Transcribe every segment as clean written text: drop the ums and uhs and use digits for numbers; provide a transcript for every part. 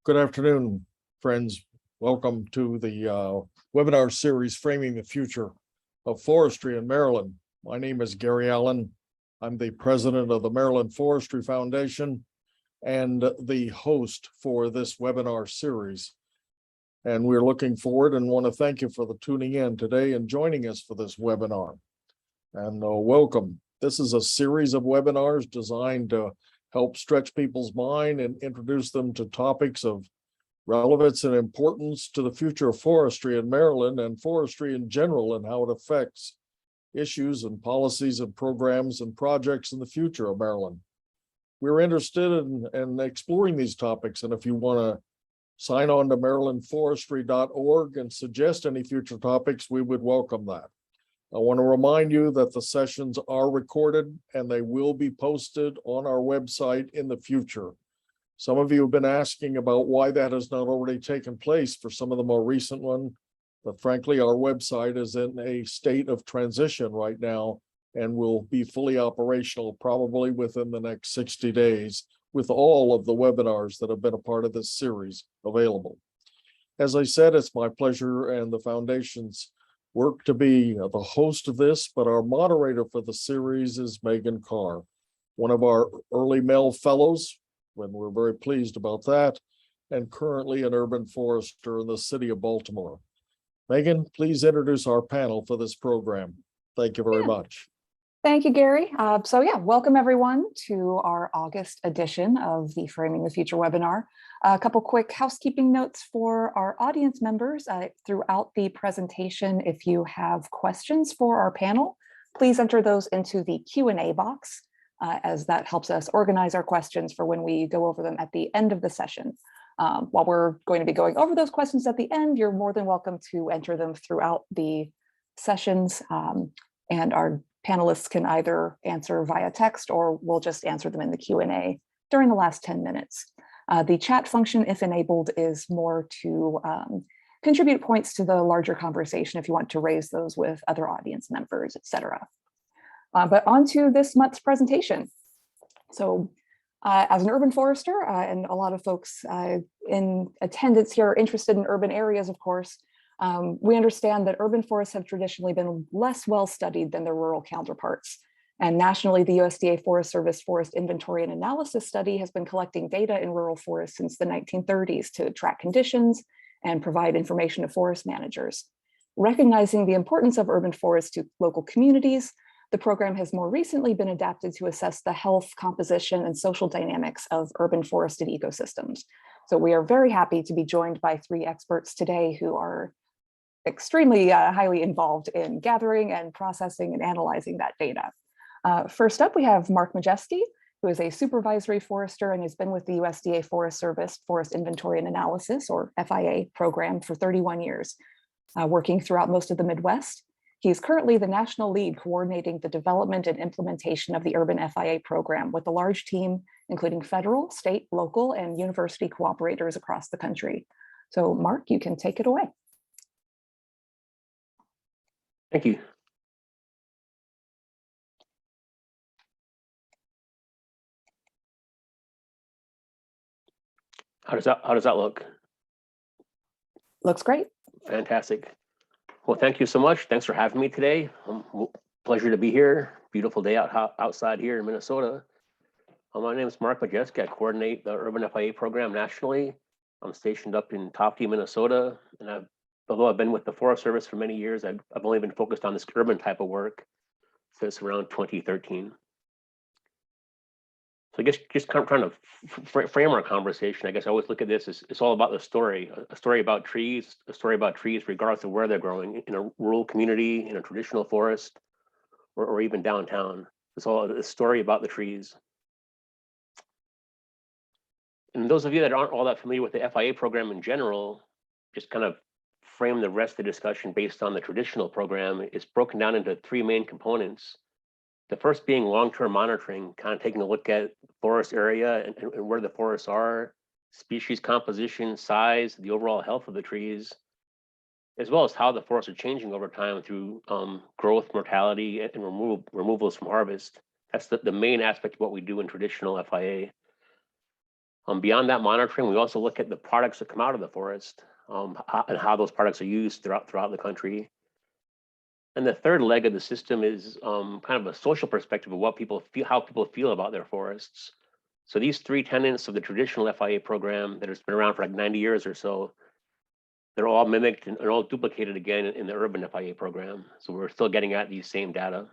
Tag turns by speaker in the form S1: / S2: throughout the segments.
S1: Good afternoon, friends. Welcome to the webinar series, Framing the Future of Forestry in Maryland. My name is Gary Allen. I'm the president of the Maryland Forestry Foundation and the host for this webinar series. And we're looking forward and want to thank you for tuning in today and joining us for this webinar. And welcome. This is a series of webinars designed to help stretch people's mind and introduce them to topics of relevance and importance to the future of forestry in Maryland and forestry in general and how it affects issues and policies and programs and projects in the future of Maryland. We're interested in exploring these topics, and if you want to sign on to marylandforestry.org and suggest any future topics, we would welcome that. I want to remind you that the sessions are recorded and they will be posted on our website in the future. Some of you have been asking about why that has not already taken place for some of the more recent one, but frankly, our website is in a state of transition right now and will be fully operational probably within the next 60 days with all of the webinars that have been a part of this series available. As I said, it's my pleasure and the Foundation's work to be the host of this, but our moderator for the series is Megan Carr, one of our early Mel fellows, and we're very pleased about that, and currently an urban forester in the city of Baltimore. Megan, please introduce our panel for this program. Thank you very much.
S2: Thank you, Gary. Welcome everyone to our August edition of the Framing the Future webinar. A couple quick housekeeping notes for our audience members. Throughout the presentation, if you have questions for our panel, please enter those into the Q&A box, as that helps us organize our questions for when we go over them at the end of the session. While we're going to be going over those questions at the end, you're more than welcome to enter them throughout the sessions, and our panelists can either answer via text or we'll just answer them in the Q&A during the last 10 minutes. The chat function, if enabled, is more to contribute points to the larger conversation if you want to raise those with other audience members, etc. But on to this month's presentation. So as an urban forester, and a lot of folks in attendance here are interested in urban areas, of course, we understand that urban forests have traditionally been less well studied than their rural counterparts. And nationally, the USDA Forest Service Forest Inventory and Analysis Study has been collecting data in rural forests since the 1930s to track conditions and provide information to forest managers. Recognizing the importance of urban forests to local communities, the program has more recently been adapted to assess the health, composition, and social dynamics of urban forested ecosystems. So we are very happy to be joined by three experts today who are extremely highly involved in gathering and processing and analyzing that data. First up, we have Mark Majeski, who is a supervisory forester and has been with the USDA Forest Service Forest Inventory and Analysis, or FIA, program for 31 years, working throughout most of the Midwest. He is currently the national lead coordinating the development and implementation of the urban FIA program with a large team, including federal, state, local, and university cooperators across the country. So Mark, you can take it away.
S3: Thank you. How does that look?
S2: Looks great.
S3: Fantastic. Well, thank you so much. Thanks for having me today. Pleasure to be here. Beautiful day outside here in Minnesota. My name is Mark Majeski. I coordinate the Urban FIA program nationally. I'm stationed up in Tofte, Minnesota, and although I've been with the Forest Service for many years, I've only been focused on this urban type of work since around 2013. So I guess just kind of trying to frame our conversation, I guess I always look at this as it's all about the story, a story about trees, regardless of where they're growing, in a rural community, in a traditional forest, or even downtown. It's all a story about the trees. And those of you that aren't all that familiar with the FIA program in general, just kind of frame the rest of the discussion based on the traditional program. It's broken down into three main components. The first being long-term monitoring, kind of taking a look at the forest area and where the forests are, species composition, size, the overall health of the trees, as well as how the forests are changing over time through growth, mortality, and removals from harvest. That's the main aspect of what we do in traditional FIA. Beyond that monitoring, we also look at the products that come out of the forest, and how those products are used throughout the country. And the third leg of the system is kind of a social perspective of what people feel, how people feel about their forests. So these three tenets of the traditional FIA program that has been around for like 90 years or so, they're all mimicked and all duplicated again in the urban FIA program. So we're still getting at these same data.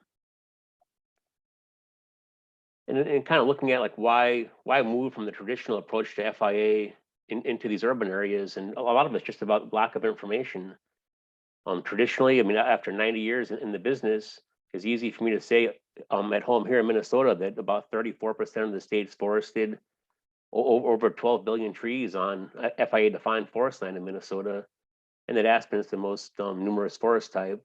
S3: And kind of looking at like why move from the traditional approach to FIA into these urban areas, and a lot of it's just about lack of information. Traditionally, I mean, after 90 years in the business, it's easy for me to say at home here in Minnesota that about 34% of the state's forested, over 12 billion trees on FIA defined forest land in Minnesota, and that aspen is the most numerous forest type.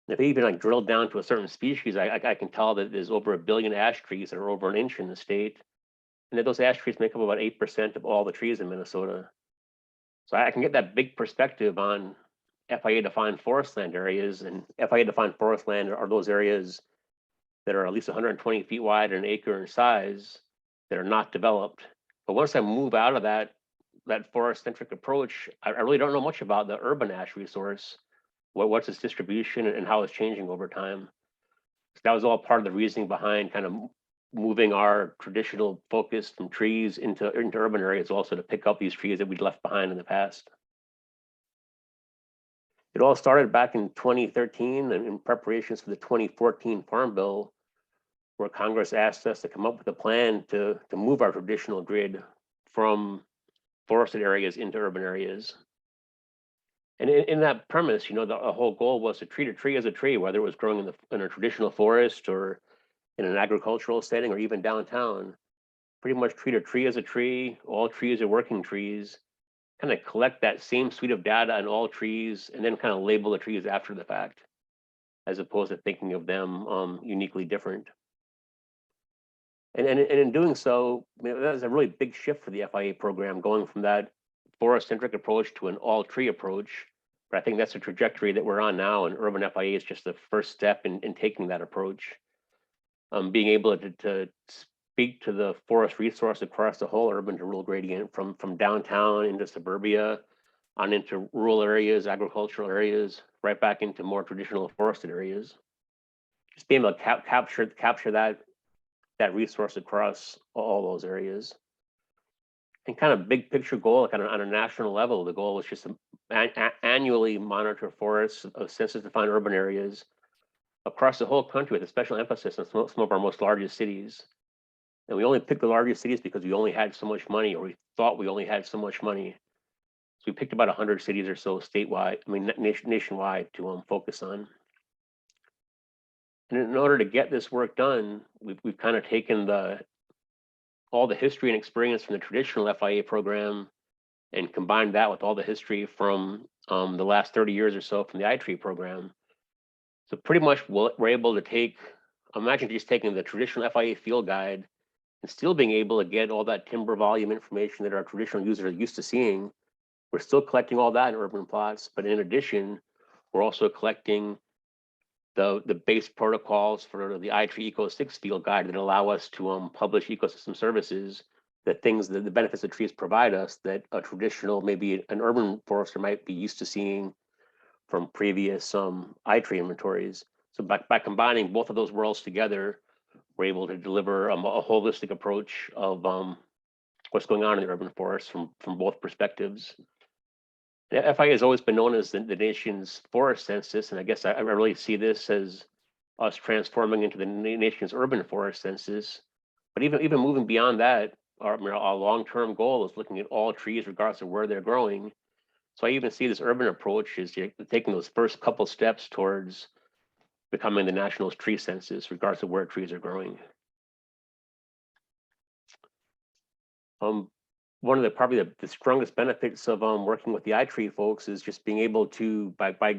S3: If they even like drill down to a certain species, I can tell that there's over 1 billion ash trees that are over an inch in the state, and that those ash trees make up about 8% of all the trees in Minnesota. So I can get that big perspective on FIA defined forest land areas, and FIA defined forest land are those areas that are at least 120 feet wide and an acre in size that are not developed. But once I move out of that forest centric approach, I really don't know much about the urban ash resource. What's its distribution and how it's changing over time. So that was all part of the reasoning behind kind of moving our traditional focus from trees into urban areas, also to pick up these trees that we'd left behind in the past. It all started back in 2013 and in preparations for the 2014 Farm Bill, where Congress asked us to come up with a plan to move our traditional grid from forested areas into urban areas. And in that premise, you know, the whole goal was to treat a tree as a tree, whether it was growing in a traditional forest or in an agricultural setting or even downtown. Pretty much treat a tree as a tree. All trees are working trees. Kind of collect that same suite of data on all trees and then kind of label the trees after the fact, as opposed to thinking of them uniquely different. And in doing so, I mean, that was a really big shift for the FIA program, going from that forest-centric approach to an all-tree approach. But I think that's the trajectory that we're on now, and urban FIA is just the first step in taking that approach. Being able to speak to the forest resource across the whole urban to rural gradient, from downtown into suburbia, on into rural areas, agricultural areas, right back into more traditional forested areas. Just being able to capture that resource across all those areas. And kind of big picture goal, kind of on a national level, the goal was just to annually monitor forests of census defined urban areas across the whole country, with a special emphasis on some of our most largest cities. And we only picked the largest cities because we only had so much money, or we thought we only had so much money. So we picked about 100 cities or so statewide, I mean nationwide, to focus on. And in order to get this work done, we've kind of taken all the history and experience from the traditional FIA program and combined that with all the history from the last 30 years or so from the iTree program. So pretty much we're able to take, imagine just taking the traditional FIA field guide and still being able to get all that timber volume information that our traditional users are used to seeing. We're still collecting all that in urban plots, but in addition, we're also collecting the base protocols for the iTree Eco 6 field guide that allow us to publish ecosystem services, the benefits that trees provide us that a traditional, maybe an urban forester might be used to seeing from previous iTree inventories. So by combining both of those worlds together, we're able to deliver a holistic approach of what's going on in the urban forest from both perspectives. The FIA has always been known as the nation's forest census, and I guess I really see this as us transforming into the nation's urban forest census. But even moving beyond that, our long-term goal is looking at all trees regardless of where they're growing. So I even see this urban approach as taking those first couple steps towards becoming the national tree census, regardless of where trees are growing. One of the strongest benefits of working with the iTree folks is just being able to, by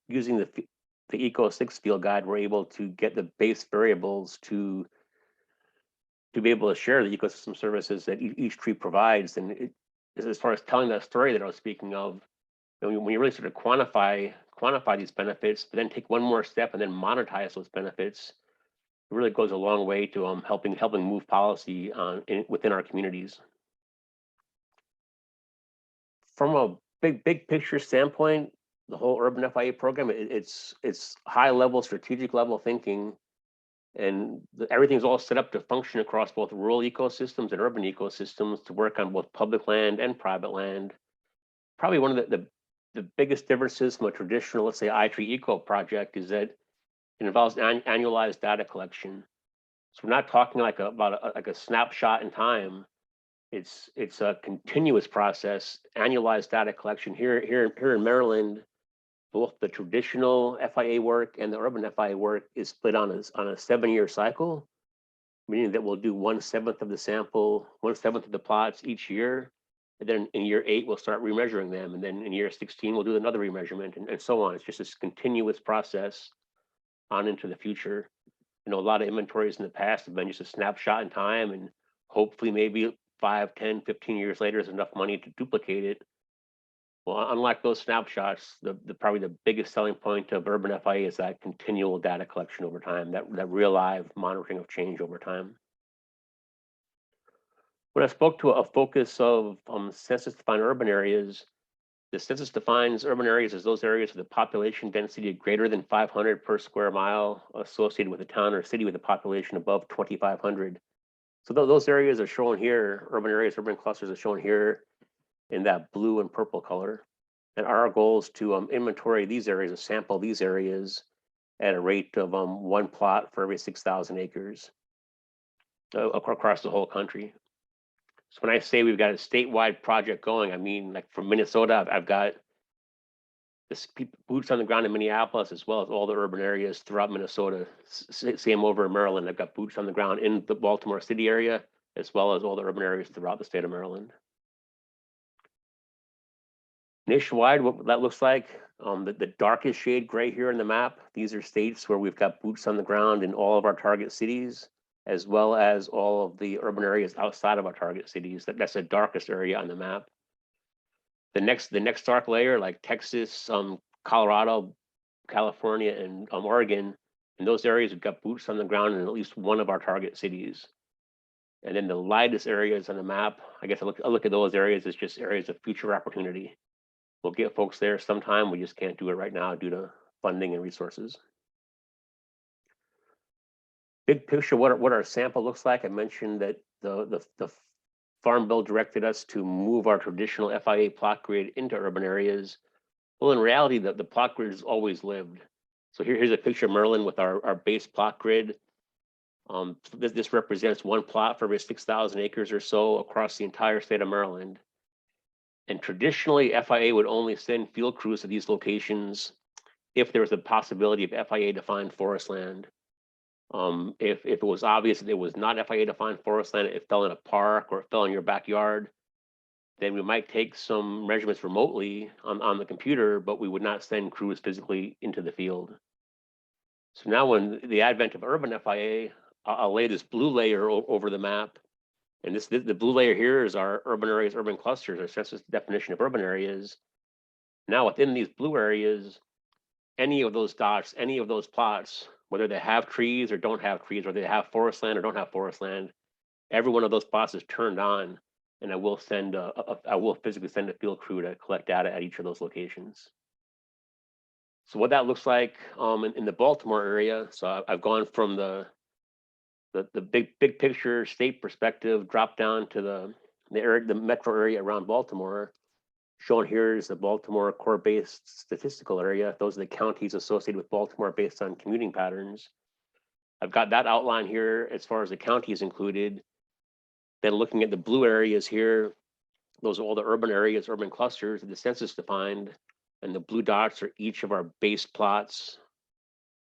S3: using the Eco 6 field guide, we're able to get the base variables to be able to share the ecosystem services that each tree provides. And as far as telling that story that I was speaking of, when you really sort of quantify these benefits, but then take one more step and then monetize those benefits, really goes a long way to helping move policy within our communities. From a big picture standpoint, the whole urban FIA program, it's high level strategic level thinking, and everything's all set up to function across both rural ecosystems and urban ecosystems to work on both public land and private land. Probably one of the biggest differences from a traditional, let's say, I3 Eco project is that it involves annualized data collection. So we're not talking about a snapshot in time. It's a continuous process, annualized data collection. Here in Maryland, both the traditional FIA work and the urban FIA work is split on a 7-year cycle, meaning that we'll do 1/7 of the sample, 1/7 of the plots each year. And then in year 8, we'll start remeasuring them. And then in year 16, we'll do another remeasurement and so on. It's just this continuous process on into the future. You know, a lot of inventories in the past have been just a snapshot in time, and hopefully maybe 5, 10, 15 years later is enough money to duplicate it. Well, unlike those snapshots, probably the biggest selling point of urban FIA is that continual data collection over time, that real live monitoring of change over time. When I spoke to a focus of census-defined urban areas, the census defines urban areas as those areas with a population density greater than 500 per square mile associated with a town or city with a population above 2,500. So those areas are shown here, urban areas, urban clusters are shown here in that blue and purple color. And our goal is to inventory these areas, or sample these areas at a rate of 1 plot for every 6,000 acres across the whole country. So when I say we've got a statewide project going, I mean, like from Minnesota, I've got this boots on the ground in Minneapolis, as well as all the urban areas throughout Minnesota. Same over in Maryland. I've got boots on the ground in the Baltimore City area, as well as all the urban areas throughout the state of Maryland. Nationwide, what that looks like, the darkest shade gray here in the map, these are states where we've got boots on the ground in all of our target cities, as well as all of the urban areas outside of our target cities. That's the darkest area on the map. The next dark layer, like Texas, Colorado, California, and Oregon, in those areas, we've got boots on the ground in at least one of our target cities. And then the lightest areas on the map, I guess I look at those areas as just areas of future opportunity. We'll get folks there sometime. We just can't do it right now due to funding and resources. Big picture, what our sample looks like. I mentioned that the Farm Bill directed us to move our traditional FIA plot grid into urban areas. Well, in reality, the plot grid has always lived. So here's a picture of Maryland with our base plot grid. This represents 1 plot for every 6,000 acres or so across the entire state of Maryland. And traditionally, FIA would only send field crews to these locations if there was a possibility of FIA-defined forest land. If it was obvious that it was not FIA-defined forest land, it fell in a park or it fell in your backyard, then we might take some measurements remotely on the computer, but we would not send crews physically into the field. So now, when the advent of urban FIA, I'll lay this blue layer over the map. And the blue layer here is our urban areas, urban clusters, our census definition of urban areas. Now, within these blue areas, any of those dots, any of those plots, whether they have trees or don't have trees, or they have forest land or don't have forest land, every one of those plots is turned on, and I will physically send a field crew to collect data at each of those locations. So what that looks like in the Baltimore area. So I've gone from the big picture state perspective, drop down to the metro area around Baltimore. Shown here is the Baltimore core-based statistical area. Those are the counties associated with Baltimore based on commuting patterns. I've got that outline here as far as the counties included. Then looking at the blue areas here, those are all the urban areas, urban clusters that the census defined, and the blue dots are each of our base plots.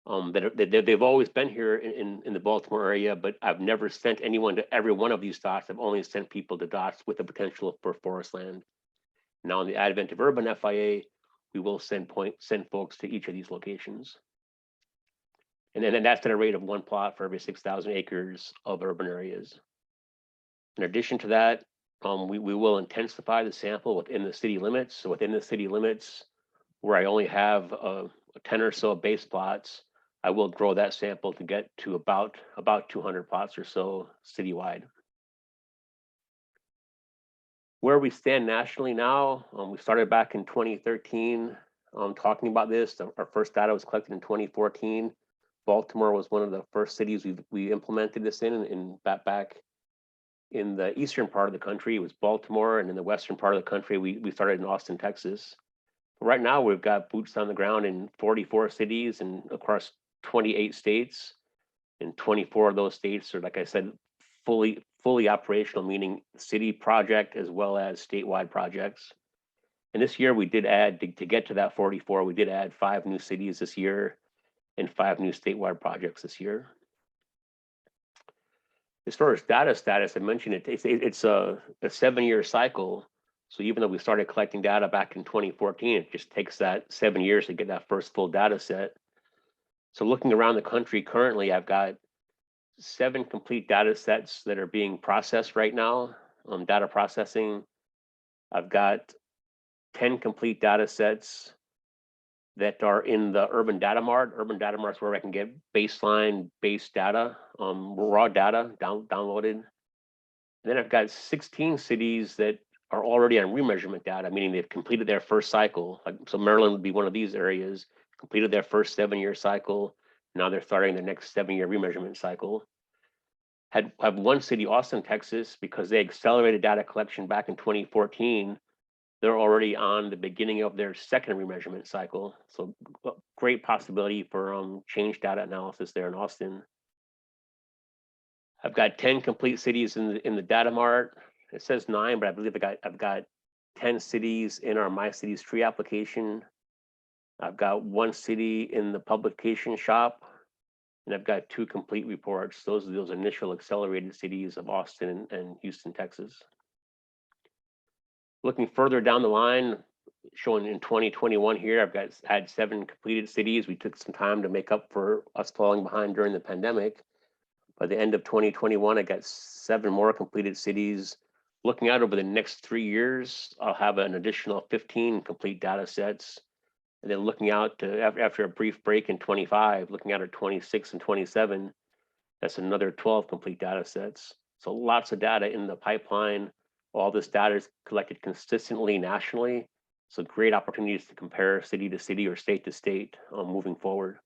S3: They've always been here in the Baltimore area, but I've never sent anyone to every one of these dots. I've only sent people to dots with the potential for forest land. Now, in the advent of urban FIA, we will send folks to each of these locations. And then that's at a rate of 1 plot for every 6,000 acres of urban areas. In addition to that, we will intensify the sample within the city limits. So within the city limits, where I only have 10 or so base plots, I will grow that sample to get to about 200 plots or so citywide. Where we stand nationally now, we started back in 2013 talking about this. Our first data was collected in 2014. Baltimore was one of the first cities we implemented this in back in the eastern part of the country. It was Baltimore, and in the western part of the country, we started in Austin, Texas. But right now, we've got boots on the ground in 44 cities and across 28 states. And 24 of those states are, like I said, fully operational, meaning city project as well as statewide projects. And this year we did add, to get to that 44, we did add 5 new cities this year and 5 new statewide projects this year. As far as data status, I mentioned it's a 7-year cycle. So even though we started collecting data back in 2014, it just takes that 7 years to get that first full data set. So looking around the country currently, I've got 7 complete data sets that are being processed right now, data processing. I've got 10 complete data sets that are in the Urban Data Mart. Urban Data Mart is where I can get baseline base data, raw data downloaded. And then I've got 16 cities that are already on remeasurement data, meaning they've completed their first cycle. So Maryland would be one of these areas, completed their first 7-year cycle. Now they're starting the next 7-year remeasurement cycle. Have one city, Austin, Texas, because they accelerated data collection back in 2014. They're already on the beginning of their second remeasurement cycle. So great possibility for change data analysis there in Austin. I've got 10 complete cities in the data mart. It says 9, but I believe I've got 10 cities in our My Cities tree application. I've got 1 city in the publication shop, and I've got 2 complete reports. Those are those initial accelerated cities of Austin and Houston, Texas. Looking further down the line, showing in 2021 here, I've had 7 completed cities. We took some time to make up for us falling behind during the pandemic. By the end of 2021, I got 7 more completed cities. Looking out over the next 3 years, I'll have an additional 15 complete data sets. And then looking out to after a brief break in 25, looking out at 26 and 27, that's another 12 complete data sets. So lots of data in the pipeline. All this data is collected consistently nationally. So great opportunities to compare city to city or state to state moving forward.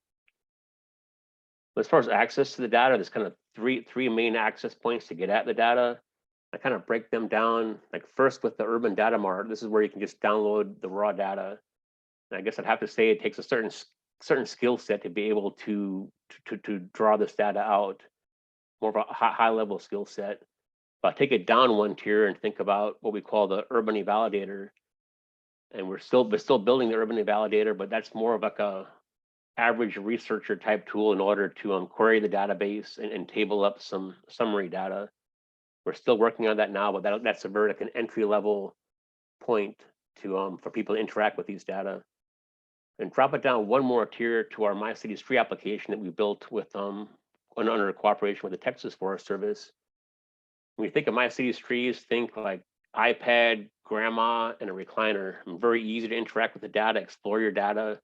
S3: As far as access to the data, there's kind of three main access points to get at the data. I kind of break them down. Like first with the Urban Data Mart, this is where you can just download the raw data. And I guess I'd have to say it takes a certain skill set to be able to draw this data out, more of a high level skill set. But take it down 1 tier and think about what we call the Urban Evalidator. And we're still building the Urban Evalidator, but that's more of like a average researcher type tool in order to query the database and table up some summary data. We're still working on that now, but that's a very like an entry level point to for people to interact with these data. And drop it down 1 more tier to our My Cities tree application that we built with under cooperation with the Texas Forest Service. When you think of My Cities trees, think like iPad, grandma, and a recliner. Very easy to interact with the data, explore your data,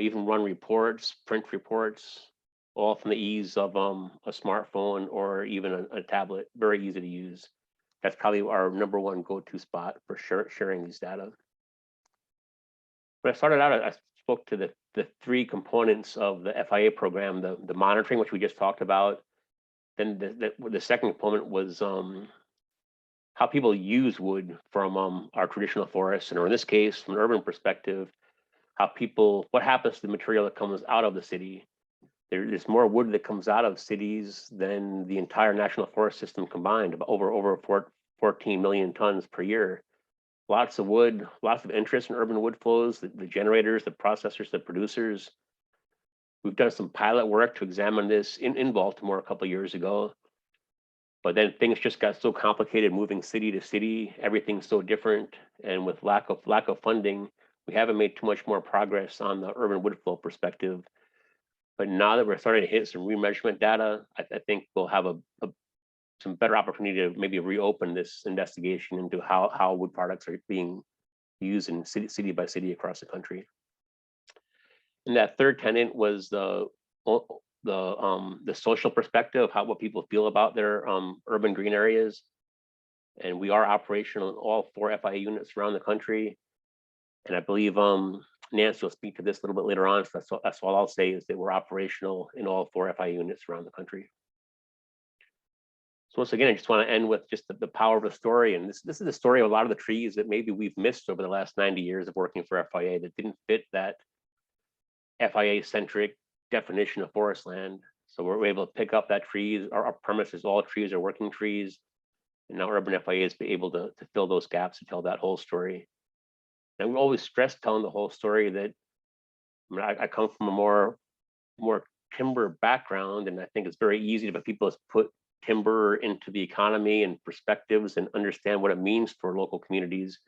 S3: even run reports, print reports, all from the ease of a smartphone or even a tablet. Very easy to use. That's probably our #1 go-to spot for sharing these data. When I started out, I spoke to the 3 components of the FIA program, the monitoring, which we just talked about. Then the second component was how people use wood from our traditional forests, and or in this case, from an urban perspective, what happens to the material that comes out of the city. There's more wood that comes out of cities than the entire national forest system combined, about over 14 million tons per year. Lots of wood, lots of interest in urban wood flows, the generators, the processors, the producers. We've done some pilot work to examine this in Baltimore a couple of years ago, but then things just got so complicated moving city to city. Everything's so different, and with lack of funding, we haven't made too much more progress on the urban wood flow perspective. But now that we're starting to hit some remeasurement data, I think we'll have some better opportunity to maybe reopen this investigation into how wood products are being used in city by city across the country. And that third tenet was the social perspective, what people feel about their urban green areas. And we are operational in all 4 FIA units around the country. And I believe Nancy will speak to this a little bit later on. So that's all I'll say is that we're operational in all 4 FIA units around the country. So once again, I just want to end with just the power of the story. And this is the story of a lot of the trees that maybe we've missed over the last 90 years of working for FIA that didn't fit that FIA-centric definition of forest land. So we're able to pick up that trees. Our premise is all trees are working trees. And now urban FIA is able to fill those gaps and tell that whole story. And we always stress telling the whole story that I come from a more timber background, and I think it's very easy for people to put timber into the economy and perspectives and understand what it means for local communities.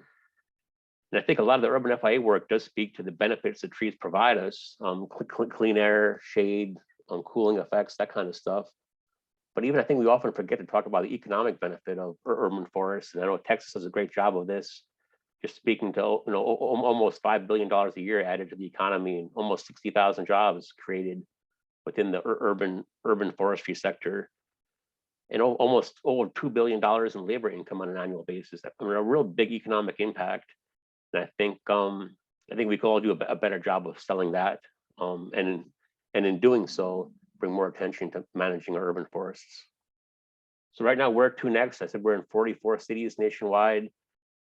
S3: And I think a lot of the urban FIA work does speak to the benefits that trees provide us, clean air, shade, cooling effects, that kind of stuff. But even I think we often forget to talk about the economic benefit of urban forests. And I know Texas does a great job of this, just speaking to almost $5 billion a year added to the economy and almost 60,000 jobs created within the urban forestry sector, and almost over $2 billion in labor income on an annual basis. I mean, a real big economic impact. And I think we could all do a better job of selling that, and in doing so, bring more attention to managing our urban forests. So right now, where to next? I said we're in 44 cities nationwide.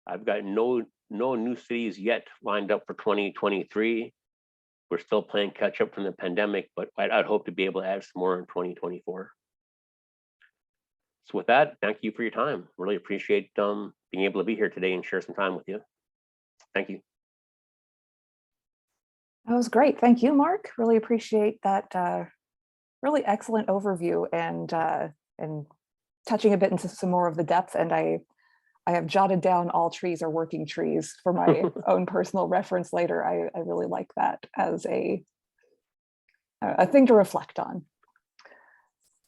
S3: I've got no new cities yet lined up for 2023. We're still playing catch up from the pandemic, but I'd hope to be able to add some more in 2024. So with that, thank you for your time. Really appreciate being able to be here today and share some time with you. Thank you.
S2: That was great. Thank you, Mark. Really appreciate that really excellent overview and touching a bit into some more of the depth. And I have jotted down all trees are working trees for my own personal reference later. I really like that as a thing to reflect on.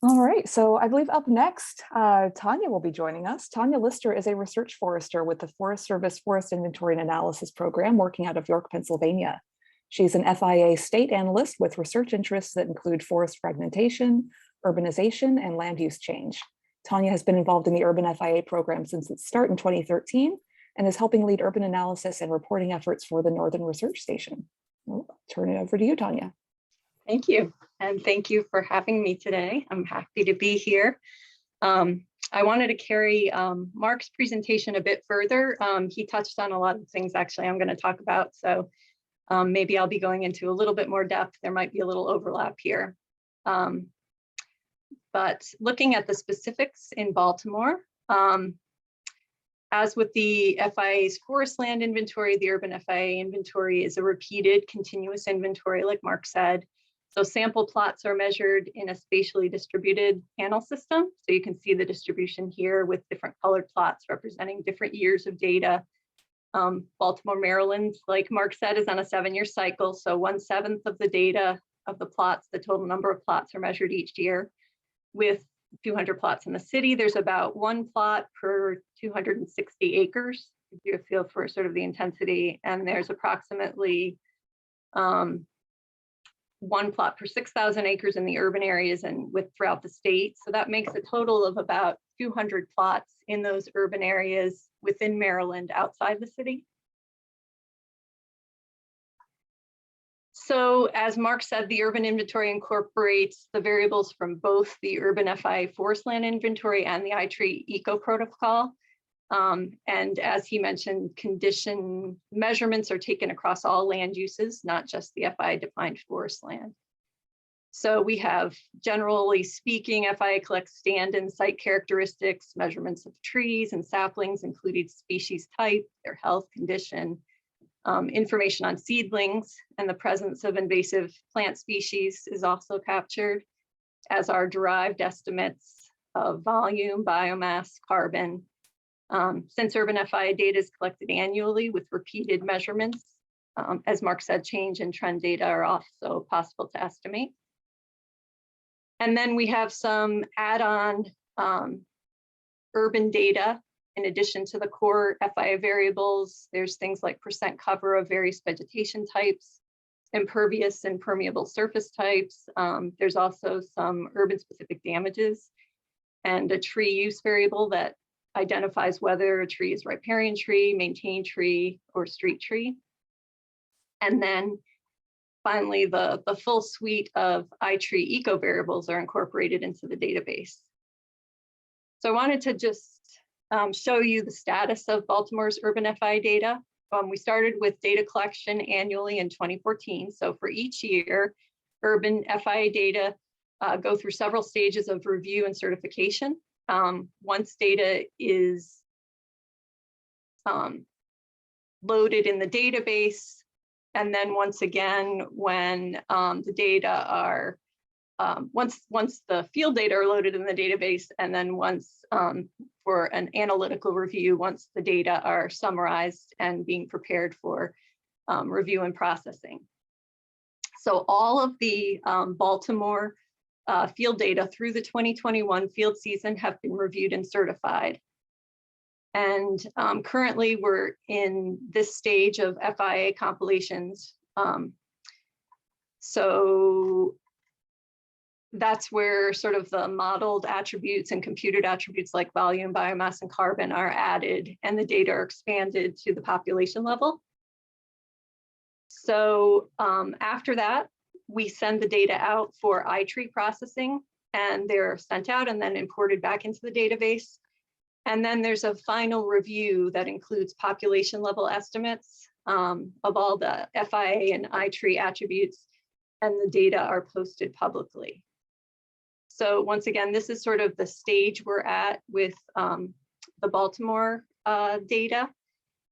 S2: All right, so I believe up next, Tanya will be joining us. Tanya Lister is a research forester with the Forest Service Forest Inventory and Analysis Program working out of York, Pennsylvania. She's an FIA state analyst with research interests that include forest fragmentation, urbanization, and land use change. Tanya has been involved in the Urban FIA program since its start in 2013 and is helping lead urban analysis and reporting efforts for the Northern Research Station. I'll turn it over to you, Tanya.
S4: Thank you. And thank you for having me today. I'm happy to be here. I wanted to carry Mark's presentation a bit further. He touched on a lot of things actually I'm going to talk about. So maybe I'll be going into a little bit more depth. There might be a little overlap here. But looking at the specifics in Baltimore, as with the FIA's forest land inventory, the urban FIA inventory is a repeated continuous inventory, like Mark said. So sample plots are measured in a spatially distributed panel system. So you can see the distribution here with different colored plots representing different years of data. Baltimore, Maryland, like Mark said, is on a 7-year cycle. So 1/7 of the data of the plots, the total number of plots are measured each year. With 200 plots in the city, there's about 1 plot per 260 acres, to give you a feel for sort of the intensity. And there's approximately 1 plot per 6,000 acres in the urban areas and throughout the state. So that makes a total of about 200 plots in those urban areas within Maryland outside the city. So as Mark said, the urban inventory incorporates the variables from both the urban FIA forest land inventory and the iTree eco protocol. And as he mentioned, condition measurements are taken across all land uses, not just the FIA defined forest land. So we have, generally speaking, FIA collects stand and site characteristics, measurements of trees and saplings, including species type, their health condition, information on seedlings, and the presence of invasive plant species is also captured, as are derived estimates of volume, biomass, carbon. Since urban FIA data is collected annually with repeated measurements, as Mark said, change and trend data are also possible to estimate. And then we have some add-on urban data. In addition to the core FIA variables, there's things like percent cover of various vegetation types, impervious and permeable surface types. There's also some urban specific damages and a tree use variable that identifies whether a tree is riparian tree, maintained tree, or street tree. And then finally, the full suite of iTree eco variables are incorporated into the database. So I wanted to just show you the status of Baltimore's urban FI data. We started with data collection annually in 2014. So for each year, urban FI data go through several stages of review and certification. Once data is loaded in the database, and then once again, when the data are, once the field data are loaded in the database, and then once for an analytical review, once the data are summarized and being prepared for review and processing. So all of the Baltimore field data through the 2021 field season have been reviewed and certified. And currently we're in this stage of FIA compilations. So that's where sort of the modeled attributes and computed attributes like volume, biomass, and carbon are added, and the data are expanded to the population level. So after that, we send the data out for iTree processing, and they're sent out and then imported back into the database. And then there's a final review that includes population level estimates of all the FIA and iTree attributes, and the data are posted publicly. So once again, this is sort of the stage we're at with the Baltimore data,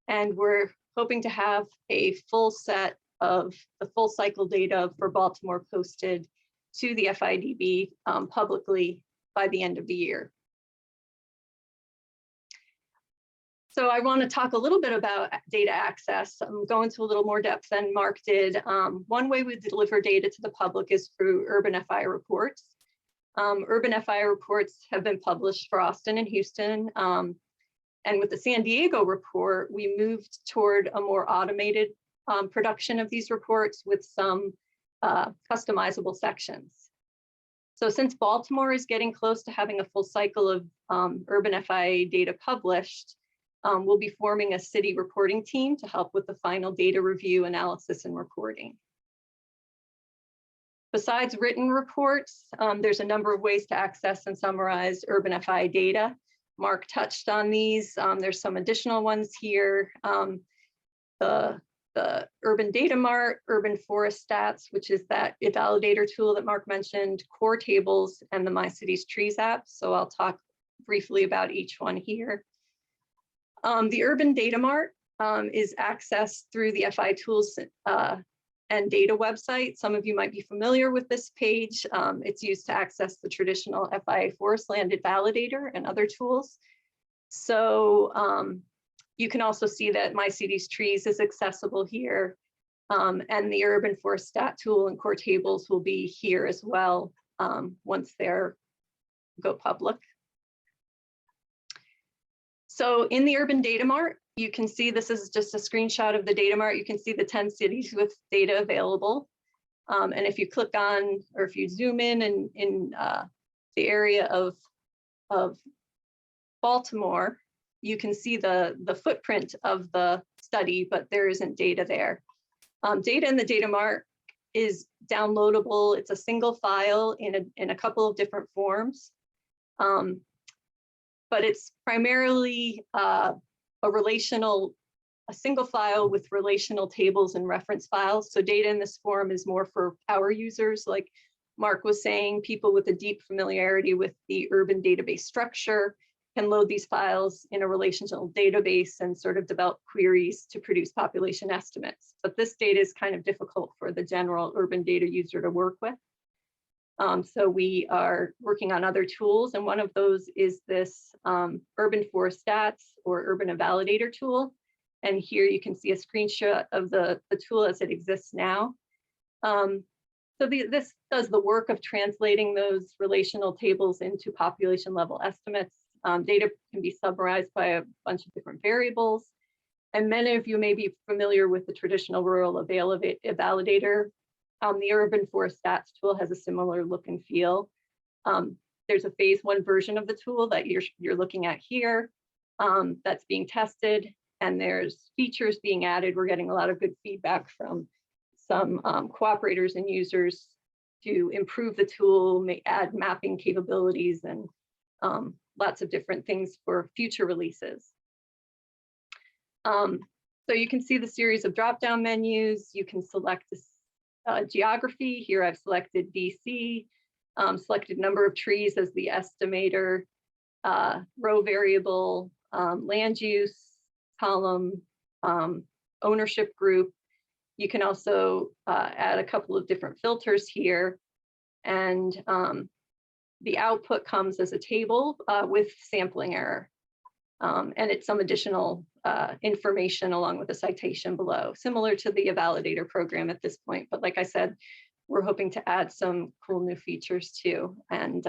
S4: and we're hoping to have a full set of the full cycle data for Baltimore posted to the FIDB publicly by the end of the year. So I want to talk a little bit about data access. I'm going to a little more depth than Mark did. One way we deliver data to the public is through urban FI reports. Urban FI reports have been published for Austin and Houston. And with the San Diego report, we moved toward a more automated production of these reports with some customizable sections. So since Baltimore is getting close to having a full cycle of urban FI data published, we'll be forming a city reporting team to help with the final data review, analysis, and reporting. Besides written reports, there's a number of ways to access and summarize urban FI data. Mark touched on these. There's some additional ones here. The Urban Data Mart, Urban Forest Stats, which is that validator tool that Mark mentioned, Core Tables, and the My Cities Trees app. So I'll talk briefly about each one here. The Urban Data Mart is accessed through the FI Tools and Data website. Some of you might be familiar with this page. It's used to access the traditional FIA Forest Land Validator and other tools. So you can also see that My Cities Trees is accessible here, and the Urban Forest Stat tool and Core Tables will be here as well once they're go public. So in the Urban Data Mart, you can see this is just a screenshot of the Data Mart. You can see the 10 cities with data available. And if you click on, or if you zoom in the area of Baltimore, you can see the footprint of the study, but there isn't data there. Data in the Data Mart is downloadable. It's a single file in a couple of different forms. But it's primarily a single file with relational tables and reference files. So data in this form is more for power users, like Mark was saying, people with a deep familiarity with the urban database structure can load these files in a relational database and sort of develop queries to produce population estimates. But this data is kind of difficult for the general urban data user to work with. So we are working on other tools, and one of those is this Urban Forest Stats or Urban Validator tool. And here you can see a screenshot of the tool as it exists now. This does the work of translating those relational tables into population level estimates. Data can be summarized by a bunch of different variables. And many of you may be familiar with the traditional rural validator. The urban forest stats tool has a similar look and feel. There's a phase 1 version of the tool that you're looking at here that's being tested, and there's features being added. We're getting a lot of good feedback from some cooperators and users to improve the tool, add mapping capabilities, and lots of different things for future releases. So you can see the series of drop-down menus. You can select this geography. Here I've selected BC, selected number of trees as the estimator, row variable, land use, column, ownership group. You can also add a couple of different filters here. And the output comes as a table with sampling error. And it's some additional information along with a citation below, similar to the Validator program at this point. But like I said, we're hoping to add some cool new features too. And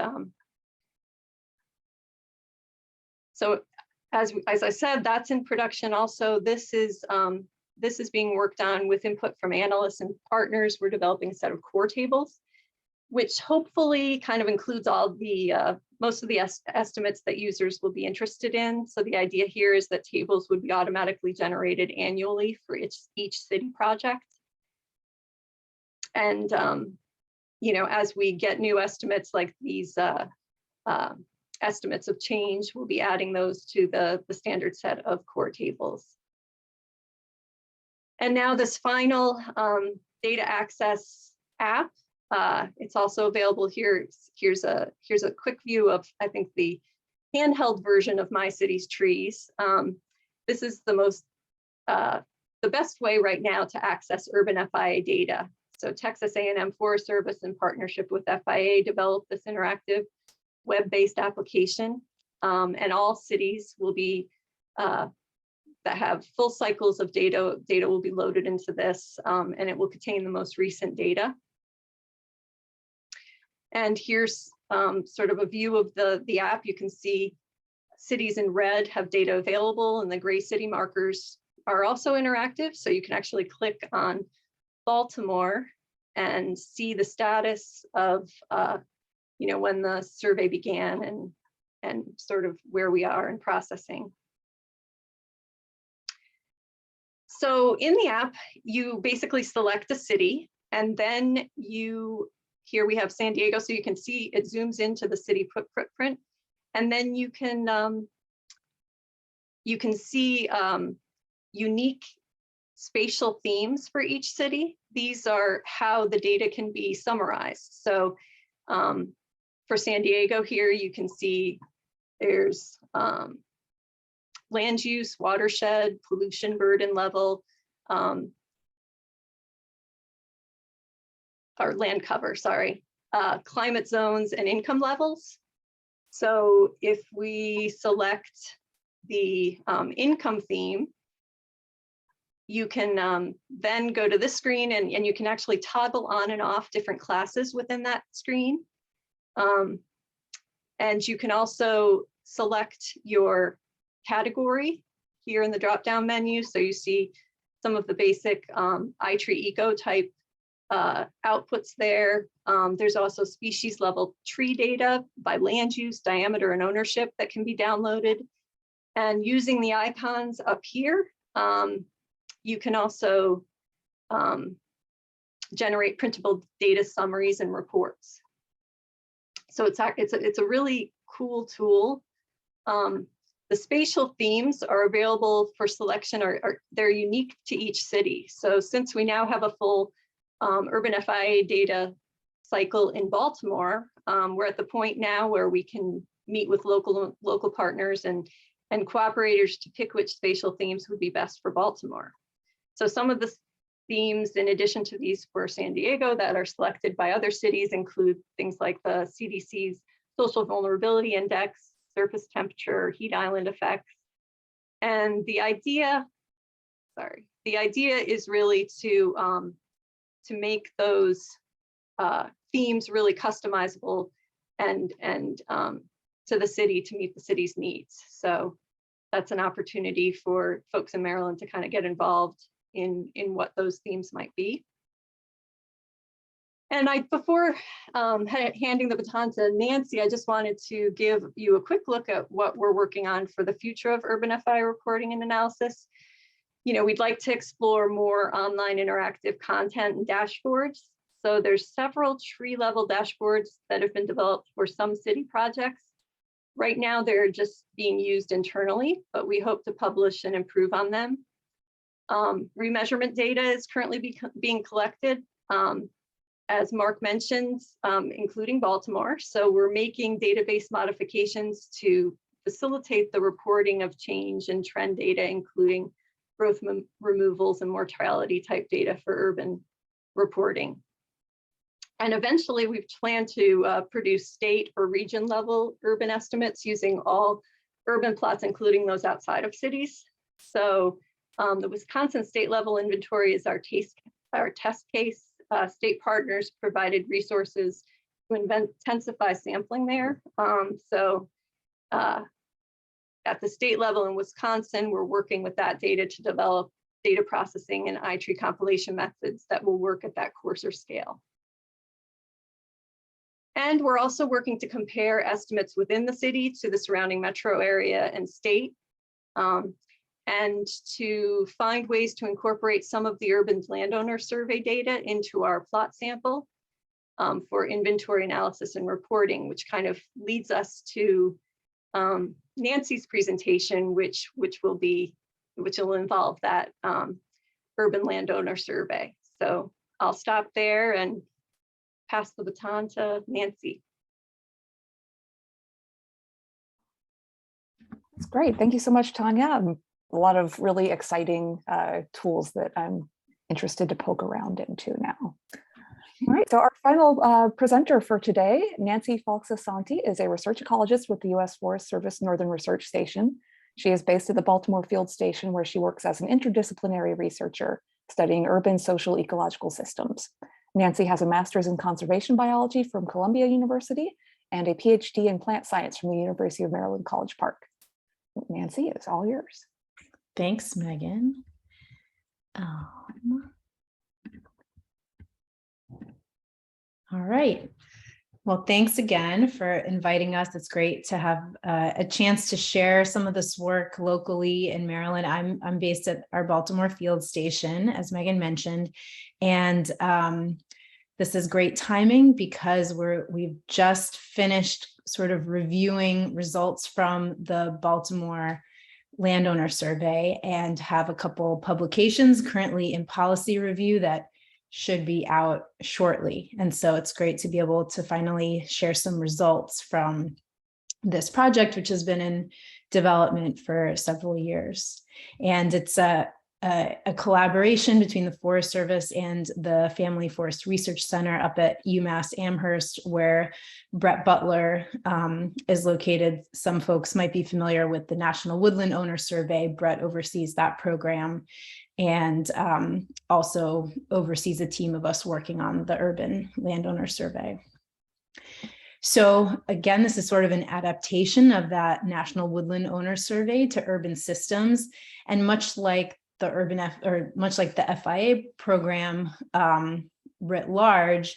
S4: so as I said, that's in production also. This is being worked on with input from analysts and partners. We're developing a set of core tables, which hopefully kind of includes all the most of the estimates that users will be interested in. So the idea here is that tables would be automatically generated annually for each city project. And you know, as we get new estimates like these estimates of change, we'll be adding those to the standard set of core tables. And now this final data access app. It's also available here. Here's a quick view of, I think, the handheld version of My City's Trees. This is the best way right now to access urban FIA data. So Texas A&M Forest Service, in partnership with FIA, developed this interactive web-based application, and all cities will be that have full cycles of data will be loaded into this, and it will contain the most recent data. And here's sort of a view of the app. You can see cities in red have data available, and the gray city markers are also interactive. So you can actually click on Baltimore and see the status of you know, when the survey began and sort of where we are in processing. So in the app, you basically select a city, and then here we have San Diego, so you can see it zooms into the city footprint, and then you can see unique spatial themes for each city. These are how the data can be summarized. So for San Diego here, you can see there's land use, watershed, pollution burden level, or land cover, sorry, climate zones and income levels. So if we select the income theme, you can then go to this screen and you can actually toggle on and off different classes within that screen. And you can also select your category here in the drop-down menu. So you see some of the basic iTree Eco type outputs there. There's also species level tree data by land use, diameter, and ownership that can be downloaded. And using the icons up here, you can also generate printable data summaries and reports. So it's a really cool tool. The spatial themes are available for selection, they're unique to each city. So since we now have a full urban FIA data cycle in Baltimore, we're at the point now where we can meet with local partners and cooperators to pick which spatial themes would be best for Baltimore. So some of the themes, in addition to these for San Diego, that are selected by other cities include things like the CDC's Social Vulnerability Index, surface temperature, heat island effects. And the idea is really to make those themes really customizable and to the city to meet the city's needs. So that's an opportunity for folks in Maryland to kind of get involved in what those themes might be. And before handing the baton to Nancy, I just wanted to give you a quick look at what we're working on for the future of urban FI reporting and analysis. We'd like to explore more online interactive content and dashboards. So there's several tree-level dashboards that have been developed for some city projects. Right now, they're just being used internally, but we hope to publish and improve on them. Remeasurement data is currently being collected, as Mark mentioned, including Baltimore. So we're making database modifications to facilitate the reporting of change and trend data, including growth removals and mortality type data for urban reporting. And eventually we've planned to produce state or region level urban estimates using all urban plots, including those outside of cities. So the Wisconsin state level inventory is our test case. State partners provided resources to intensify sampling there. At the state level in Wisconsin, we're working with that data to develop data processing and iTree compilation methods that will work at that coarser scale. And we're also working to compare estimates within the city to the surrounding metro area and state, and to find ways to incorporate some of the urban landowner survey data into our plot sample for inventory analysis and reporting, which kind of leads us to Nancy's presentation, which will involve that urban landowner survey. So I'll stop there and pass the baton to Nancy.
S2: That's great. Thank you so much, Tanya. A lot of really exciting tools that I'm interested to poke around into now. All right, so our final presenter for today, Nancy Falks-Asante, is a research ecologist with the U.S. Forest Service Northern Research Station. She is based at the Baltimore Field Station, where she works as an interdisciplinary researcher studying urban social ecological systems. Nancy has a master's in conservation biology from Columbia University and a PhD in plant science from the University of Maryland, College Park. Nancy, it's all yours.
S5: Thanks, Megan. All right. Well, thanks again for inviting us. It's great to have a chance to share some of this work locally in Maryland. I'm based at our Baltimore Field Station, as Megan mentioned, and this is great timing because we've just finished sort of reviewing results from the Baltimore landowner survey and have a couple publications currently in policy review that should be out shortly. And so it's great to be able to finally share some results from this project, which has been in development for several years. And it's a collaboration between the Forest Service and the Family Forest Research Center up at UMass Amherst, where Brett Butler is located. Some folks might be familiar with the National Woodland Owner Survey. Brett oversees that program and also oversees a team of us working on the Urban Landowner Survey. So again, this is sort of an adaptation of that National Woodland Owner Survey to urban systems, and much like the FIA program writ large,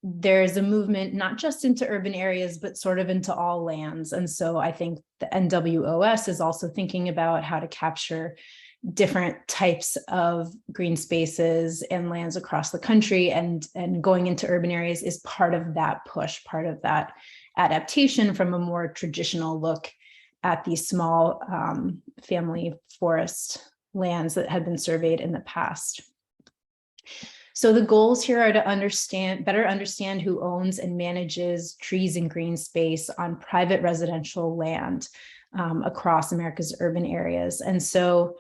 S5: there's a movement not just into urban areas, but sort of into all lands. And so I think the NWOS is also thinking about how to capture different types of green spaces and lands across the country, and going into urban areas is part of that push, part of that adaptation from a more traditional look at these small family forest lands that had been surveyed in the past. So the goals here are to better understand who owns and manages trees and green space on private residential land across America's urban areas. And so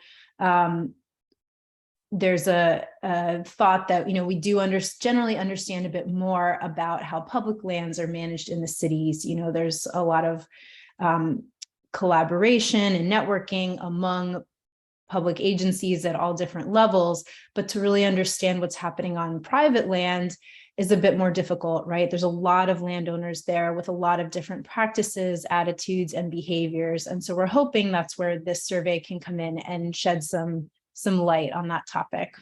S5: there's a thought that, we do generally understand a bit more about how public lands are managed in the cities. There's a lot of collaboration and networking among public agencies at all different levels, but to really understand what's happening on private land, is a bit more difficult, right? There's a lot of landowners there with a lot of different practices, attitudes, and behaviors. And so we're hoping that's where this survey can come in and shed some light on that topic.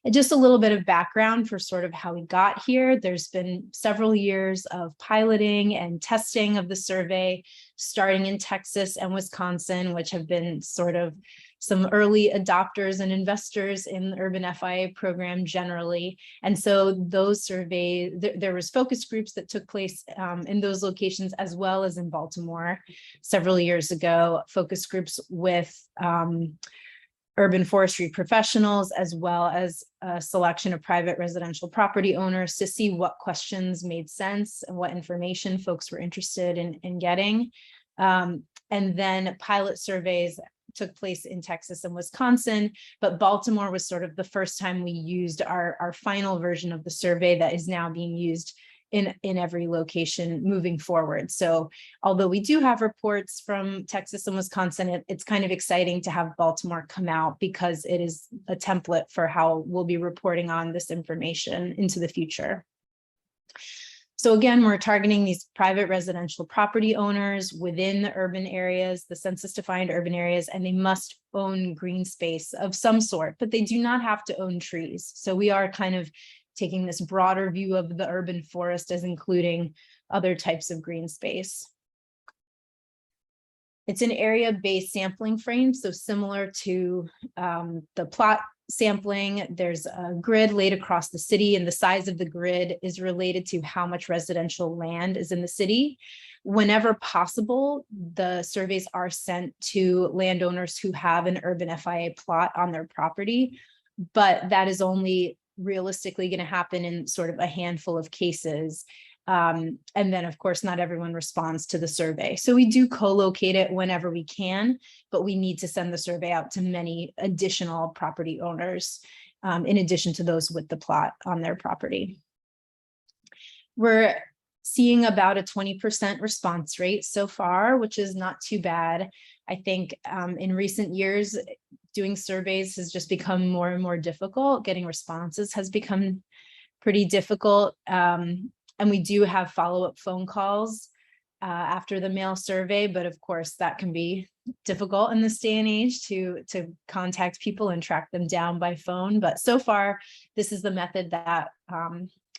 S5: And just a little bit of background for sort of how we got here. There's been several years of piloting and testing of the survey, starting in Texas and Wisconsin, which have been sort of some early adopters and investors in the urban FIA program generally. And so those surveys, there was focus groups that took place in those locations, as well as in Baltimore several years ago, focus groups with urban forestry professionals, as well as a selection of private residential property owners to see what questions made sense and what information folks were interested in getting. And then pilot surveys took place in Texas and Wisconsin, but Baltimore was sort of the first time we used our final version of the survey that is now being used in every location moving forward. So although we do have reports from Texas and Wisconsin, it's kind of exciting to have Baltimore come out because it is a template for how we'll be reporting on this information into the future. So again, we're targeting these private residential property owners within the urban areas, the census defined urban areas, and they must own green space of some sort, but they do not have to own trees. So we are kind of taking this broader view of the urban forest as including other types of green space. It's an area-based sampling frame, so similar to the plot sampling, there's a grid laid across the city, and the size of the grid is related to how much residential land is in the city. Whenever possible, the surveys are sent to landowners who have an urban FIA plot on their property, but that is only realistically going to happen in sort of a handful of cases. And then, of course, not everyone responds to the survey. So we do co-locate it whenever we can, but we need to send the survey out to many additional property owners, in addition to those with the plot on their property. We're seeing about a 20% response rate so far, which is not too bad. I think in recent years, doing surveys has just become more and more difficult. Getting responses has become pretty difficult. And we do have follow-up phone calls after the mail survey, but of course that can be difficult in this day and age to contact people and track them down by phone. But so far, this is the method that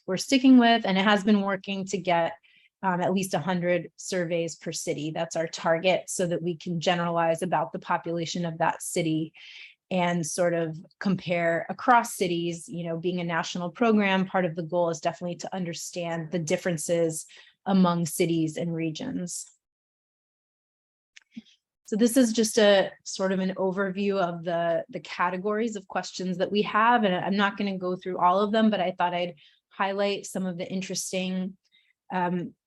S5: we're sticking with, and it has been working to get at least 100 surveys per city. That's our target, so that we can generalize about the population of that city and sort of compare across cities. You know, being a national program, part of the goal is definitely to understand the differences among cities and regions. So this is just a sort of an overview of the categories of questions that we have. And I'm not going to go through all of them, but I thought I'd highlight some of the interesting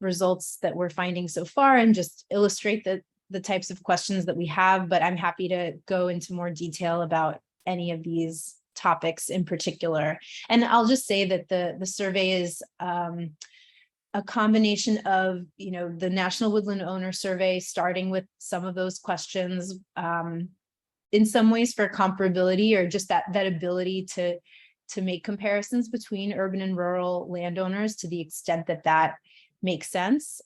S5: results that we're finding so far and just illustrate the types of questions that we have, but I'm happy to go into more detail about any of these topics in particular. And I'll just say that the survey is a combination of, you know, the National Woodland Owner Survey, starting with some of those questions in some ways for comparability, or just that ability to make comparisons between urban and rural landowners to the extent that that makes sense.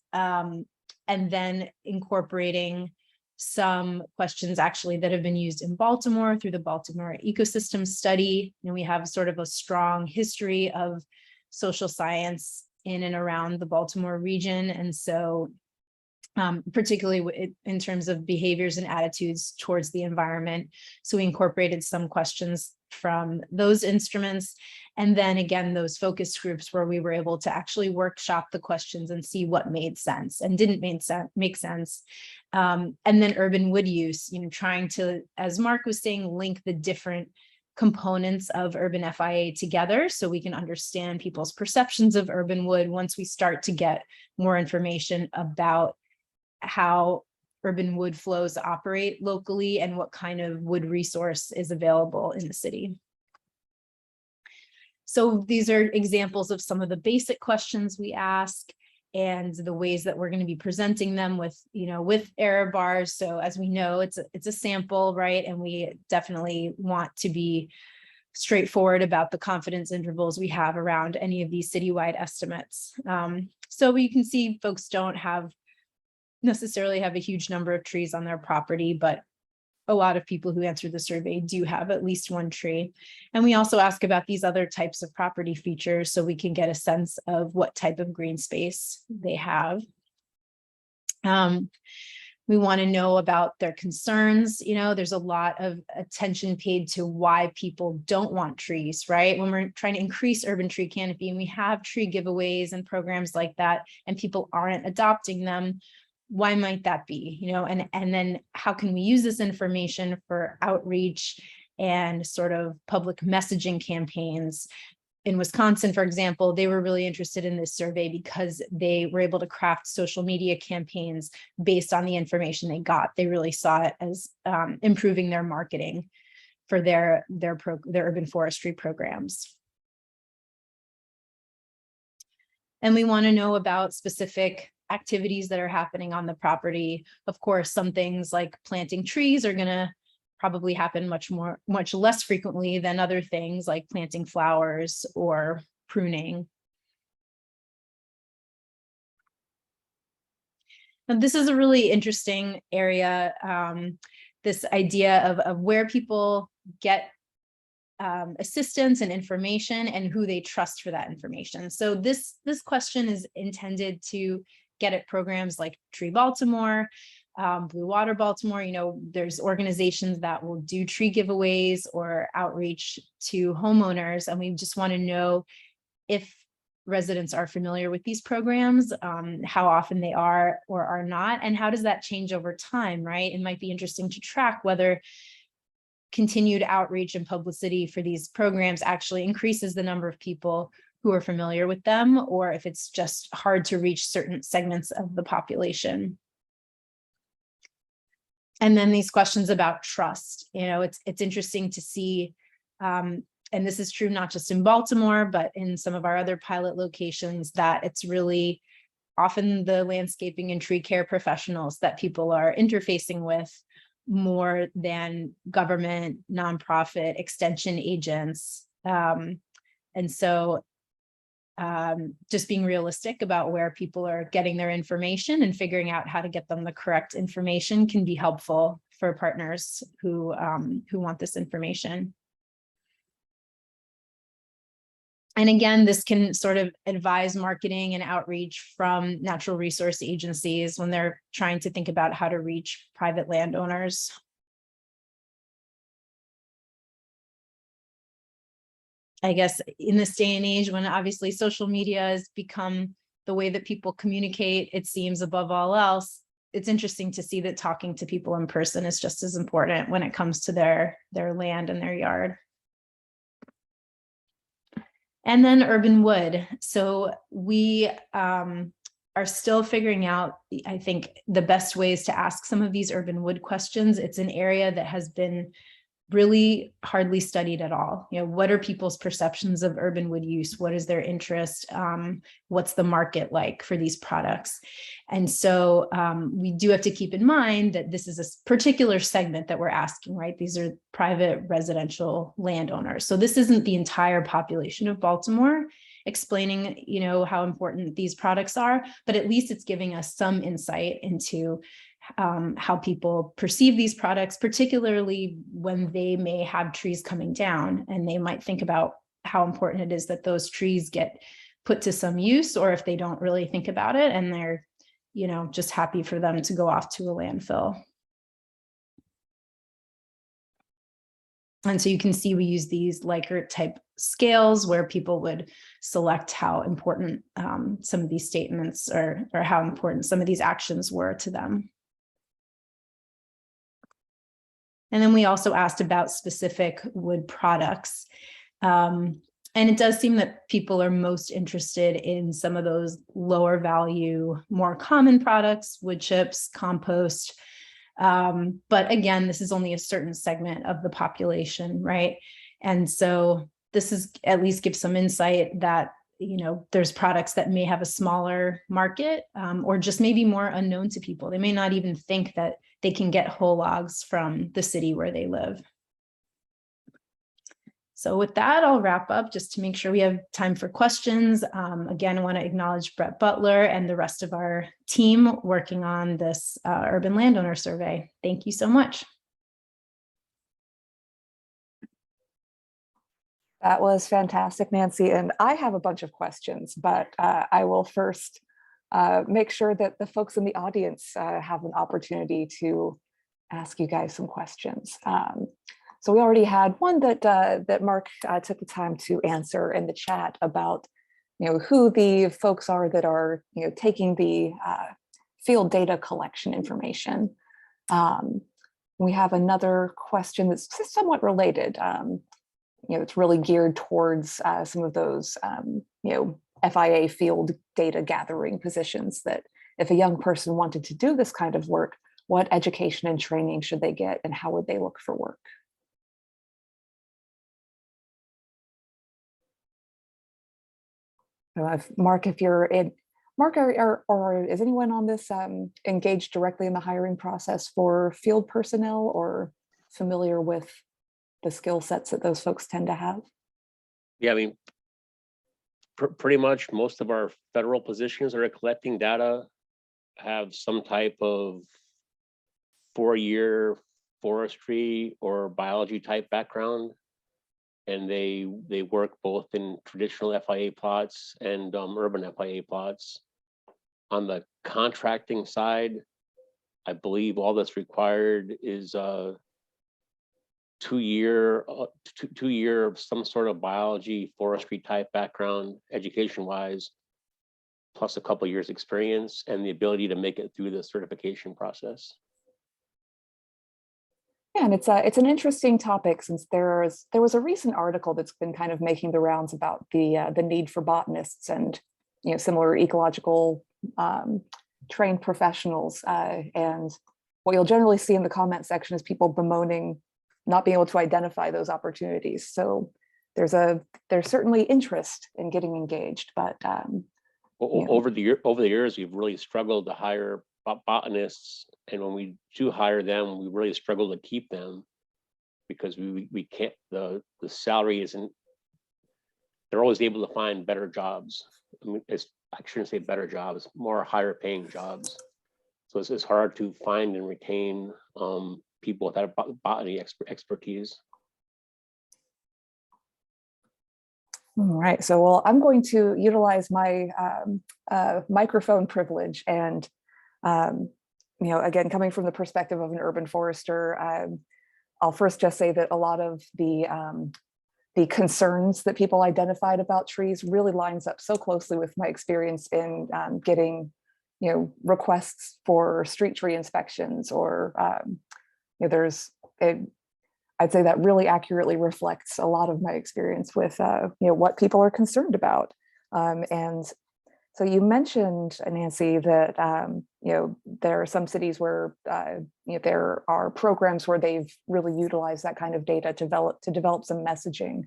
S5: And then incorporating some questions actually that have been used in Baltimore through the Baltimore ecosystem study. And we have sort of a strong history of social science in and around the Baltimore region. And so particularly in terms of behaviors and attitudes towards the environment. So we incorporated some questions from those instruments. And then again, those focus groups where we were able to actually workshop the questions and see what made sense and didn't make sense. And then urban wood use, you know, trying to, as Mark was saying, link the different components of urban FIA together so we can understand people's perceptions of urban wood once we start to get more information about how urban wood flows operate locally and what kind of wood resource is available in the city. So these are examples of some of the basic questions we ask and the ways that we're going to be presenting them with, you know, with error bars. So as we know, it's a sample, right? And we definitely want to be straightforward about the confidence intervals we have around any of these citywide estimates. So you can see folks don't necessarily have a huge number of trees on their property, but a lot of people who answered the survey do have at least one tree. And we also ask about these other types of property features so we can get a sense of what type of green space they have. We want to know about their concerns. You know, there's a lot of attention paid to why people don't want trees, right? When we're trying to increase urban tree canopy and we have tree giveaways and programs like that, and people aren't adopting them, why might that be? You know, and then how can we use this information for outreach and sort of public messaging campaigns? In Wisconsin, for example, they were really interested in this survey because they were able to craft social media campaigns based on the information they got. They really saw it as improving their marketing for their urban forestry programs. And we want to know about specific activities that are happening on the property. Of course, some things like planting trees are going to probably happen much less frequently than other things like planting flowers or pruning. Now, this is a really interesting area, this idea of where people get assistance and information and who they trust for that information. So this question is intended to get at programs like Tree Baltimore, Blue Water Baltimore. You know, there's organizations that will do tree giveaways or outreach to homeowners, and we just want to know if residents are familiar with these programs, how often they are or are not, and how does that change over time, right? It might be interesting to track whether continued outreach and publicity for these programs actually increases the number of people who are familiar with them, or if it's just hard to reach certain segments of the population. And then these questions about trust. You know, it's interesting to see, and this is true not just in Baltimore, but in some of our other pilot locations, that it's really often the landscaping and tree care professionals that people are interfacing with more than government, nonprofit, extension agents. And so just being realistic about where people are getting their information and figuring out how to get them the correct information can be helpful for partners who want this information. And again, this can sort of advise marketing and outreach from natural resource agencies when they're trying to think about how to reach private landowners. I guess in this day and age, when obviously social media has become the way that people communicate, it seems above all else, it's interesting to see that talking to people in person is just as important when it comes to their land and their yard. And then urban wood. So we are still figuring out, I think, the best ways to ask some of these urban wood questions. It's an area that has been really hardly studied at all. You know, what are people's perceptions of urban wood use? What is their interest? What's the market like for these products? And so we do have to keep in mind that this is a particular segment that we're asking, right? These are private residential landowners. So this isn't the entire population of Baltimore explaining, you know, how important these products are, but at least it's giving us some insight into how people perceive these products, particularly when they may have trees coming down, and they might think about how important it is that those trees get put to some use, or if they don't really think about it and they're, you know, just happy for them to go off to a landfill. And so you can see we use these Likert type scales where people would select how important some of these statements or how important some of these actions were to them. And then we also asked about specific wood products. And it does seem that people are most interested in some of those lower value, more common products, wood chips, compost. But again, this is only a certain segment of the population, right? And so this is at least gives some insight that, you know, there's products that may have a smaller market or just maybe more unknown to people. They may not even think that they can get whole logs from the city where they live. So with that, I'll wrap up just to make sure we have time for questions. Again, I want to acknowledge Brett Butler and the rest of our team working on this urban landowner survey. Thank you so much.
S2: That was fantastic, Nancy. And I have a bunch of questions, but I will first make sure that the folks in the audience have an opportunity to ask you guys some questions. So we already had one that Mark took the time to answer in the chat about, who the folks are that are, taking the field data collection information. We have another question that's somewhat related. It's really geared towards some of those, FIA field data gathering positions, that if a young person wanted to do this kind of work, what education and training should they get and how would they look for work? Mark, if you're in, Mark, or is anyone on this engaged directly in the hiring process for field personnel or familiar with the skill sets that those folks tend to have?
S3: Yeah, I mean, pretty much most of our federal positions that are collecting data have some type of 4-year forestry or biology type background. And they work both in traditional FIA plots and urban FIA plots. On the contracting side, I believe all that's required is 2 year of some sort of biology, forestry type background, education wise, plus a couple years experience and the ability to make it through the certification process.
S2: Yeah, and it's an interesting topic, since there was a recent article that's been kind of making the rounds about the need for botanists and similar ecological trained professionals, and what you'll generally see in the comment section is people bemoaning not being able to identify those opportunities. So there's certainly interest in getting engaged, but
S3: over the years we've really struggled to hire botanists, and when we do hire them, we really struggle to keep them because we can't, the salary isn't, they're always able to find better jobs. I mean, I shouldn't say better jobs, more higher paying jobs. So it's hard to find and retain people with that botany expertise.
S2: All right, so well, I'm going to utilize my microphone privilege and again, coming from the perspective of an urban forester, I'll first just say that a lot of the concerns that people identified about trees really lines up so closely with my experience in getting, requests for street tree inspections, or I'd say that really accurately reflects a lot of my experience with what people are concerned about. And so you mentioned, Nancy, that there are some cities where there are programs where they've really utilized that kind of data to develop some messaging.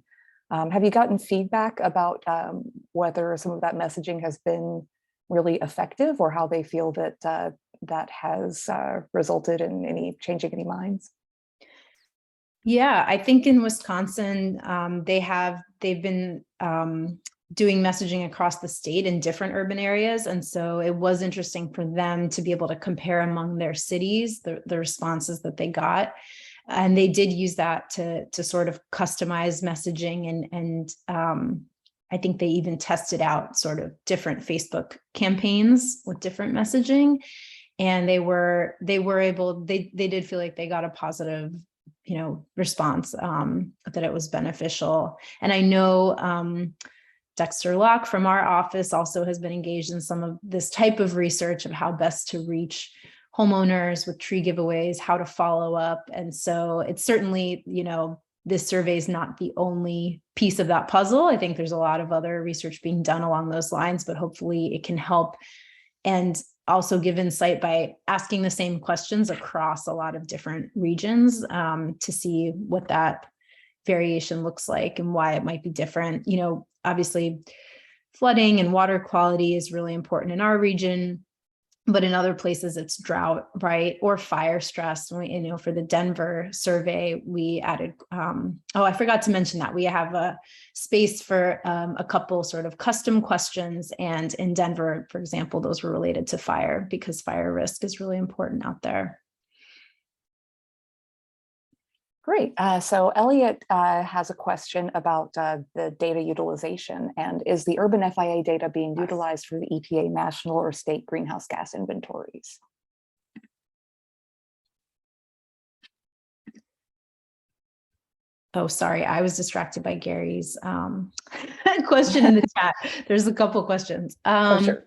S2: Have you gotten feedback about whether some of that messaging has been really effective, or how they feel that that has resulted in changing any minds?
S5: Yeah, I think in Wisconsin, they've been doing messaging across the state in different urban areas. And so it was interesting for them to be able to compare among their cities, the responses that they got. And they did use that to sort of customize messaging. And I think they even tested out sort of different Facebook campaigns with different messaging. And they did feel like they got a positive response, that it was beneficial. And I know Dexter Locke from our office also has been engaged in some of this type of research of how best to reach homeowners with tree giveaways, how to follow up. And so it's certainly, this survey is not the only piece of that puzzle. I think there's a lot of other research being done along those lines, but hopefully it can help and also give insight by asking the same questions across a lot of different regions to see what that variation looks like and why it might be different. Obviously flooding and water quality is really important in our region. but in other places it's drought, right? Or fire stress. For the Denver survey, we added, I forgot to mention that we have a space for a couple sort of custom questions. And in Denver, for example, those were related to fire because fire risk is really important out there.
S2: Great. So Elliot has a question about the data utilization, and is the urban FIA data being utilized for the EPA national or state greenhouse gas inventories?
S5: Oh, sorry, I was distracted by Gary's question in the chat. There's a couple questions.
S2: Sure.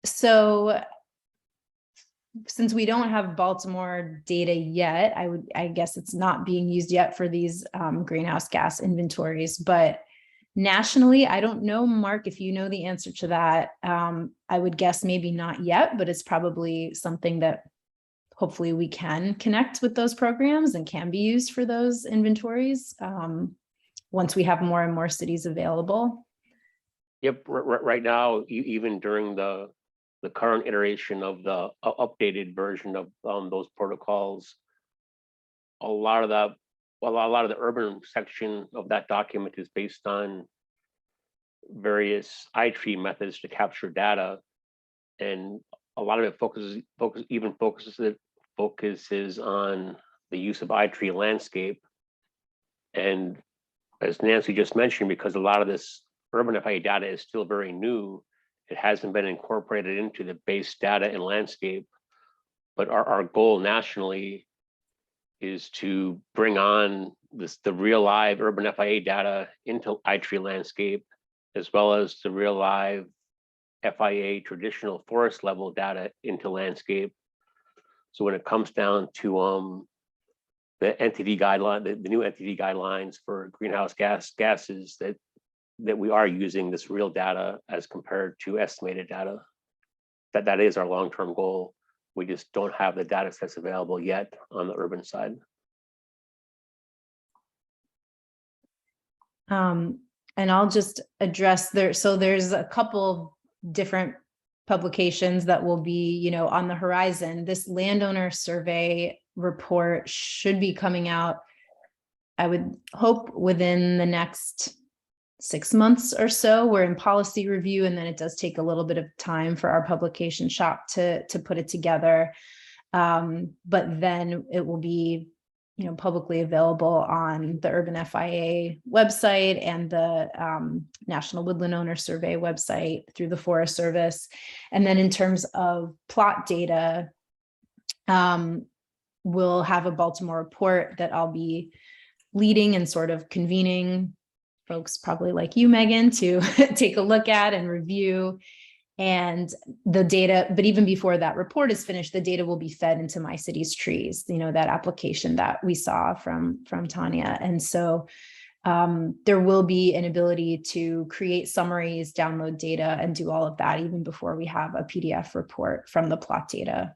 S5: So since we don't have Baltimore data yet, I guess it's not being used yet for these greenhouse gas inventories, but nationally, I don't know, Mark, if you know the answer to that. I would guess maybe not yet, but it's probably something that hopefully we can connect with those programs and can be used for those inventories once we have more and more cities available.
S3: Yep, right now, even during the current iteration of the updated version of those protocols, a lot of the urban section of that document is based on various iTree methods to capture data, and a lot of it focuses on the use of iTree landscape. And as Nancy just mentioned, because a lot of this urban FIA data is still very new, it hasn't been incorporated into the base data and landscape. But our goal nationally is to bring on the real live urban FIA data into iTree landscape, as well as the real live FIA traditional forest level data into landscape. So when it comes down to the NTD guideline, the new NTD guidelines for greenhouse gases, that we are using this real data as compared to estimated data. That is our long-term goal. We just don't have the data sets available yet on the urban side.
S5: And I'll just address there. So there's a couple different publications that will be, on the horizon. This landowner survey report should be coming out, I would hope, within the next 6 months or so. We're in policy review, and then it does take a little bit of time for our publication shop to put it together. But then it will be publicly available on the Urban FIA website and the National Woodland Owner Survey website through the Forest Service. And then in terms of plot data, we'll have a Baltimore report that I'll be leading and sort of convening folks probably like you, Megan, to take a look at and review. And the data, but even before that report is finished, the data will be fed into My City's Trees, that application that we saw from Tanya. And so there will be an ability to create summaries, download data, and do all of that even before we have a PDF report from the plot data.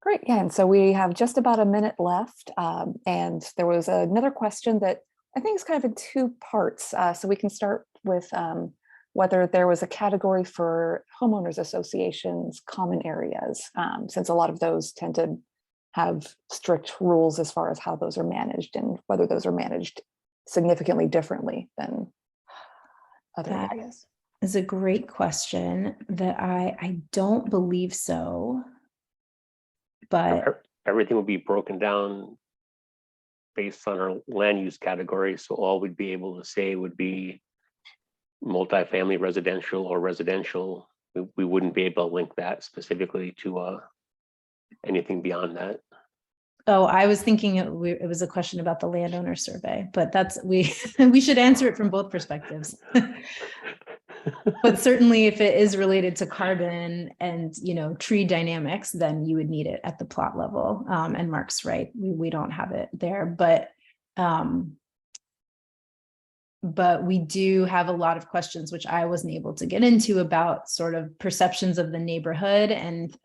S2: Great. Yeah. And so we have just about a minute left. And there was another question that I think it's kind of in two parts. So we can start with whether there was a category for homeowners associations, common areas, since a lot of those tend to have strict rules as far as how those are managed and whether those are managed significantly differently than other areas.
S5: Is a great question that I don't believe so, but
S3: everything will be broken down based on our land use category. So all we'd be able to say would be multifamily residential or residential. We wouldn't be able to link that specifically to anything beyond that.
S5: Oh, I was thinking it was a question about the landowner survey, but we should answer it from both perspectives. But certainly if it is related to carbon and, tree dynamics, then you would need it at the plot level. And Mark's right, we don't have it there, but we do have a lot of questions, which I wasn't able to get into, about sort of perceptions of the neighborhood and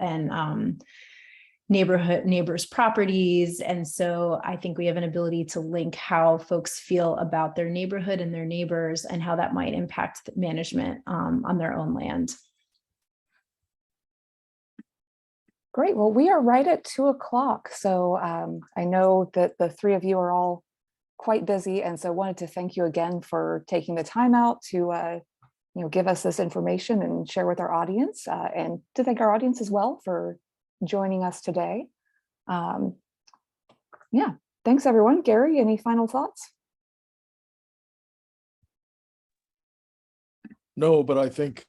S5: neighbors' properties. And so I think we have an ability to link how folks feel about their neighborhood and their neighbors and how that might impact the management on their own land.
S2: Great. Well, we are right at 2 o'clock. So I know that the three of you are all quite busy. And so wanted to thank you again for taking the time out to give us this information and share with our audience, and to thank our audience as well for joining us today. Yeah, thanks everyone. Gary, any final thoughts?
S1: No, but I think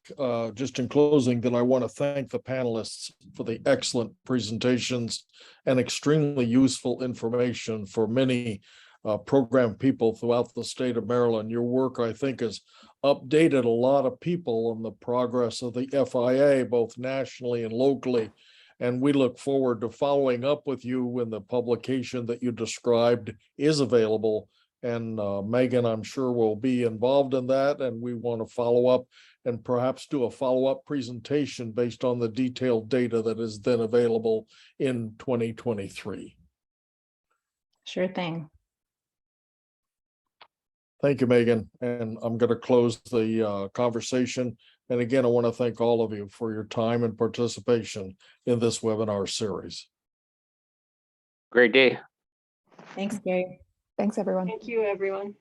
S1: just in closing that I want to thank the panelists for the excellent presentations and extremely useful information for many program people throughout the state of Maryland. Your work, I think, has updated a lot of people on the progress of the FIA, both nationally and locally. And we look forward to following up with you when the publication that you described is available. And Megan, I'm sure, will be involved in that. And we want to follow up and perhaps do a follow-up presentation based on the detailed data that is then available in 2023.
S5: Sure thing.
S1: Thank you, Megan. And I'm going to close the conversation. And again, I want to thank all of you for your time and participation in this webinar series.
S3: Great day.
S5: Thanks, Gary.
S2: Thanks, everyone.
S4: Thank you, everyone.